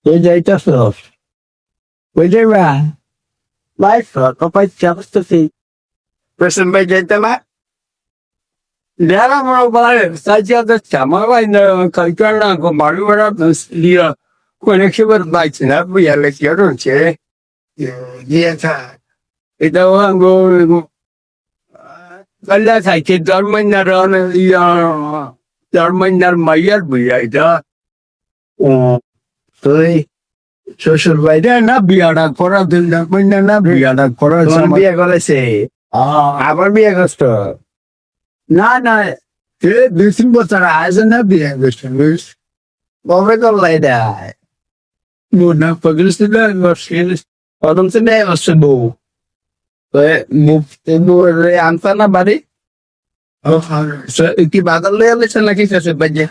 তুই যাইতেছ বুঝলি বা লাইফ কপাই চাপতেছি পেশেন্ট ভাই যাইতে না দেরা মনে বলে সাজিয়া যাচ্ছে আমার ভাই না কালচার না বাড়ি বেড়া দিয়া কোনেক্সিবার বাইছে না বুঝালে কি আর হচ্ছে দিয়েছা এটাও আঙ্গো Kalla saike Darmanar Darmanar Mayar Buyaida. তুই শ্বশুর বাইরে না বিয়াটা করা দিন না বিয়াটা করা বিয়ে করেছে আবার বিয়ে করছ না না 2-3 বছর আগে না বিয়ে করছে কবে করলাই দেয় না পাগলছি না প্রথম সে নেই আসছে বউ আনতা না বাড়ি কি বাজার লয়ে আলেছে নাকি শেষে বাজে